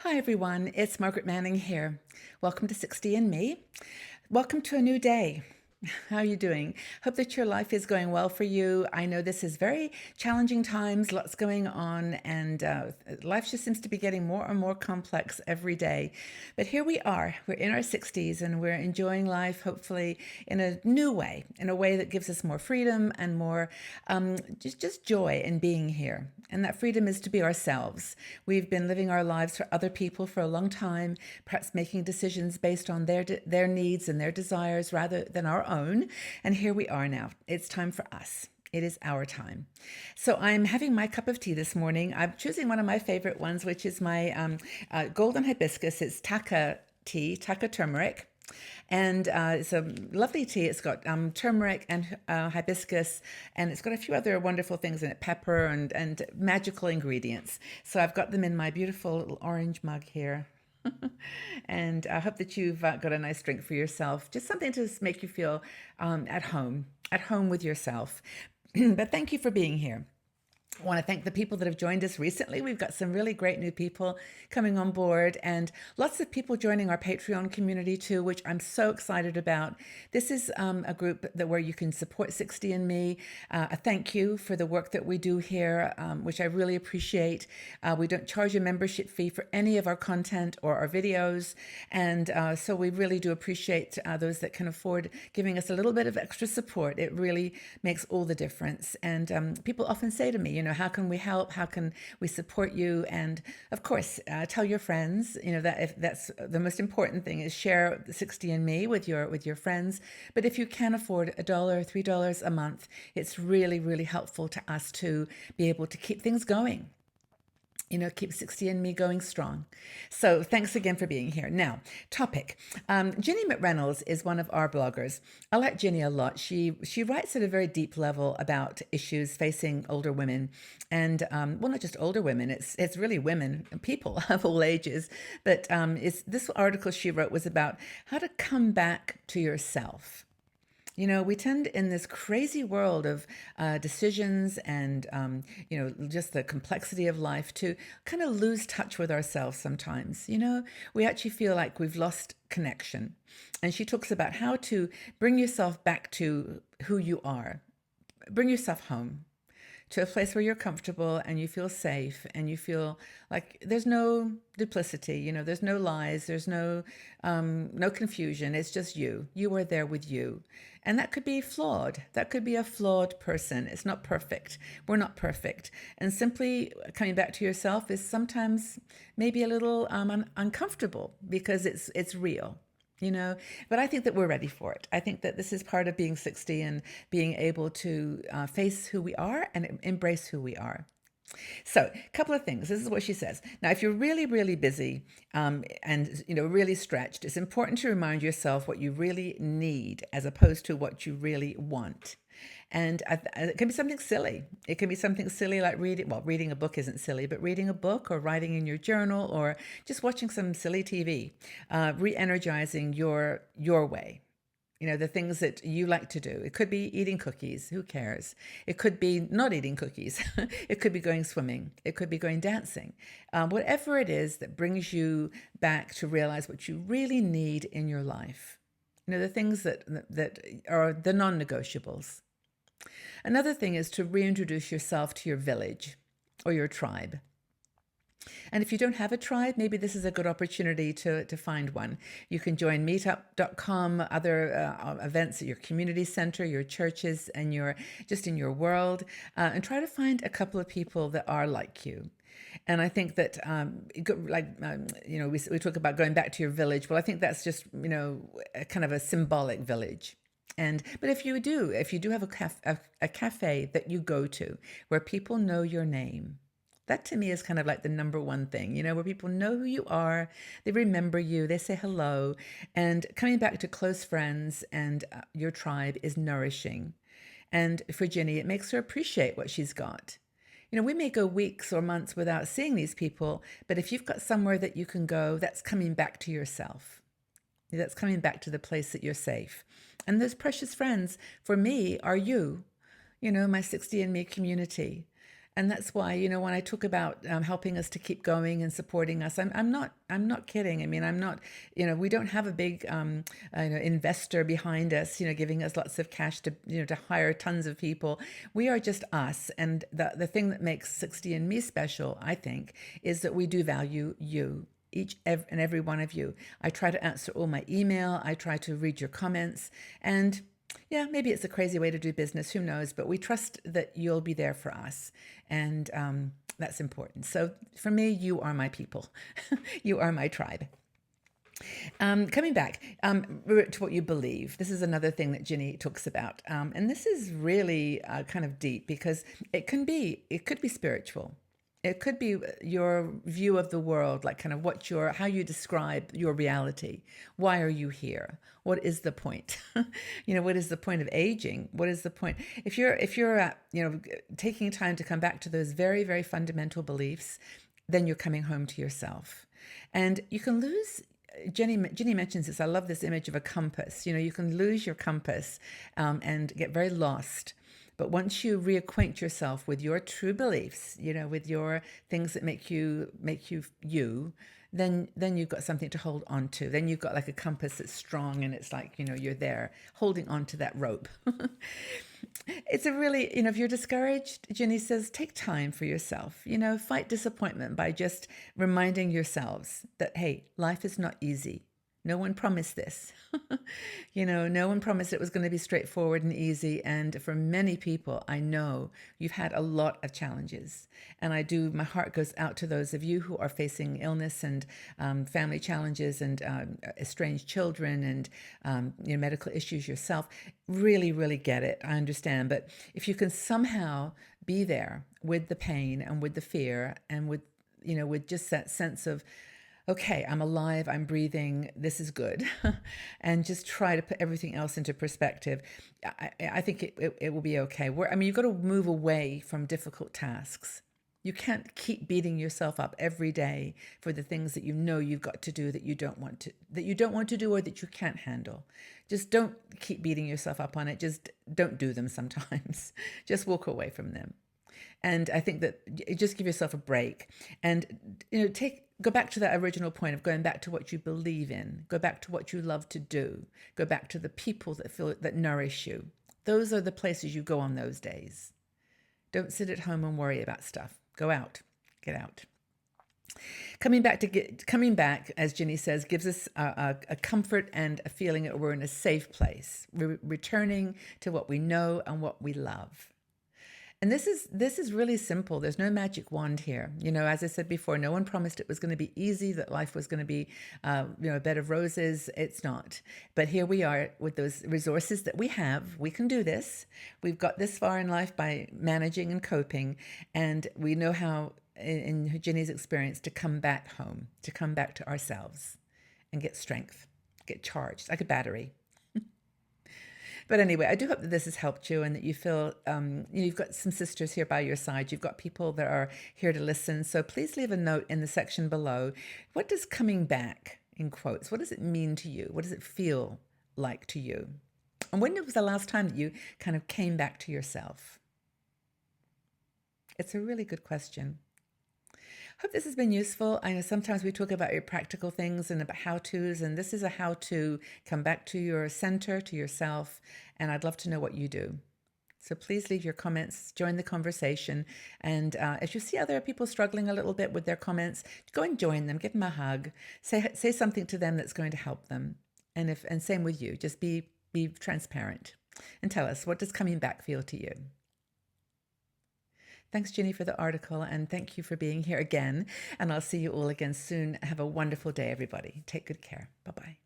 Hi everyone, it's Margaret Manning here. Welcome to 60 and Me. Welcome to a new day. How are you doing? Hope that your life is going well for you. I know this is very challenging times, lots going on, and life just seems to be getting more and more complex every day. But here we are, we're in our 60s, and we're enjoying life, hopefully, in a new way, in a way that gives us more freedom and more just joy in being here. And that freedom is to be ourselves. We've been living our lives for other people for a long time, perhaps making decisions based on their needs and their desires rather than our own. And here we are now. It's time for us. It is our time. So I'm having my cup of tea this morning. I'm choosing one of my favorite ones, which is my golden hibiscus. It's Taka tea, Taka turmeric. And it's a lovely tea. It's got turmeric and hibiscus, and it's got a few other wonderful things in it, pepper and magical ingredients. So I've got them in my beautiful little orange mug here. And I hope that you've got a nice drink for yourself, just something to make you feel at home with yourself. But thank you for being here. I want to thank the people that have joined us recently. We've got some really great new people coming on board and lots of people joining our Patreon community too, which I'm so excited about. This is a group where you can support 60 and Me. A thank you for the work that we do here, which I really appreciate. We don't charge a membership fee for any of our content or our videos. And so we really do appreciate those that can afford giving us a little bit of extra support. It really makes all the difference. And people often say to me, how can we help? How can we support you? And of course, tell your friends, that if that's the most important thing is share 60 and Me with your friends. But if you can afford $1, $3 a month, it's really, really helpful to us to be able to keep things going. Keep 60 and Me going strong. So thanks again for being here. Now, topic. Ginny McReynolds is one of our bloggers. I like Ginny a lot. She writes at a very deep level about issues facing older women. And, not just older women, it's really women, people of all ages. But this article she wrote was about how to come back to yourself. We tend in this crazy world of decisions and, just the complexity of life to kind of lose touch with ourselves sometimes. We actually feel like we've lost connection. And she talks about how to bring yourself back to who you are, bring yourself home to a place where you're comfortable and you feel safe and you feel like there's no duplicity, there's no lies, there's no confusion. It's just you. You are there with you. And that could be flawed. That could be a flawed person. It's not perfect. We're not perfect. And simply coming back to yourself is sometimes maybe a little uncomfortable because it's real. But I think that we're ready for it. I think that this is part of being 60 and being able to face who we are and embrace who we are. So, a couple of things. This is what she says. Now, if you're really, really busy and really stretched, it's important to remind yourself what you really need as opposed to what you really want. And it can be something silly. It can be something silly like reading. Well, reading a book isn't silly, but reading a book or writing in your journal or just watching some silly TV, re-energizing your way. The things that you like to do. It could be eating cookies. Who cares? It could be not eating cookies. It could be going swimming. It could be going dancing. Whatever it is that brings you back to realize what you really need in your life. The things that are the non-negotiables. Another thing is to reintroduce yourself to your village or your tribe. And if you don't have a tribe, maybe this is a good opportunity to find one. You can join meetup.com, other events at your community center, your churches, and just in your world, and try to find a couple of people that are like you. And I think that, we talk about going back to your village. Well, I think that's just, a kind of a symbolic village. But if you do have a cafe that you go to where people know your name, that to me is kind of like the number one thing, where people know who you are, they remember you, they say hello, and coming back to close friends and your tribe is nourishing. And for Ginny, it makes her appreciate what she's got. We may go weeks or months without seeing these people, but if you've got somewhere that you can go, that's coming back to yourself. That's coming back to the place that you're safe. And those precious friends, for me, are you, my 60 and Me community. And that's why, when I talk about helping us to keep going and supporting us, I'm not kidding. I mean, I'm not, we don't have a big investor behind us, giving us lots of cash to, to hire tons of people. We are just us. And the thing that makes 60andMe special, I think, is that we do value you. Each and every one of you. I try to answer all my email. I try to read your comments. And yeah, maybe it's a crazy way to do business. Who knows? But we trust that you'll be there for us. And that's important. So for me, you are my people. You are my tribe. Coming back to what you believe, this is another thing that Ginny talks about. And this is really kind of deep because it could be spiritual. It could be your view of the world, like kind of how you describe your reality. Why are you here? What is the point? What is the point of aging? What is the point? If you're taking time to come back to those very, very fundamental beliefs, then you're coming home to yourself. And you can lose. Ginny mentions this. I love this image of a compass. You can lose your compass and get very lost. But once you reacquaint yourself with your true beliefs, with your things that make you you, then you've got something to hold on to. Then you've got like a compass that's strong, and it's like, you're there holding on to that rope. It's a really, if you're discouraged, Ginny says, take time for yourself. Fight disappointment by just reminding yourselves that, hey, life is not easy. No one promised this. No one promised it was going to be straightforward and easy. And for many people, I know you've had a lot of challenges. And my heart goes out to those of you who are facing illness and family challenges and estranged children and medical issues yourself. Really, really get it. I understand. But if you can somehow be there with the pain and with the fear and with just that sense of, okay, I'm alive, I'm breathing, this is good. And just try to put everything else into perspective. I think it will be okay. You've got to move away from difficult tasks. You can't keep beating yourself up every day for the things that you've got to do that you don't want to do or that you can't handle. Just don't keep beating yourself up on it. Just don't do them sometimes. Just walk away from them. And I think that just give yourself a break and, go back to that original point of going back to what you believe in, go back to what you love to do, go back to the people that nourish you. Those are the places you go on those days. Don't sit at home and worry about stuff. Go out, get out. Coming back, as Ginny says, gives us a comfort and a feeling that we're in a safe place. We're returning to what we know and what we love. And this is really simple. There's no magic wand here. As I said before, no one promised it was going to be easy, that life was going to be, a bed of roses. It's not. But here we are with those resources that we have. We can do this. We've got this far in life by managing and coping. And we know how, in Ginny's experience, to come back home, to come back to ourselves and get strength, get charged like a battery. But anyway, I do hope that this has helped you and that you feel you've got some sisters here by your side. You've got people that are here to listen. So please leave a note in the section below. What does coming back, in quotes, what does it mean to you? What does it feel like to you? And when was the last time that you kind of came back to yourself? It's a really good question. Hope this has been useful. I know sometimes we talk about your practical things and about how-tos, and this is a how-to. Come back to your center, to yourself, and I'd love to know what you do. So please leave your comments, join the conversation, and if you see other people struggling a little bit with their comments, go and join them, give them a hug, say something to them that's going to help them, and same with you. Just be transparent and tell us, what does coming back feel to you? Thanks, Ginny, for the article, and thank you for being here again. And I'll see you all again soon. Have a wonderful day, everybody. Take good care. Bye-bye.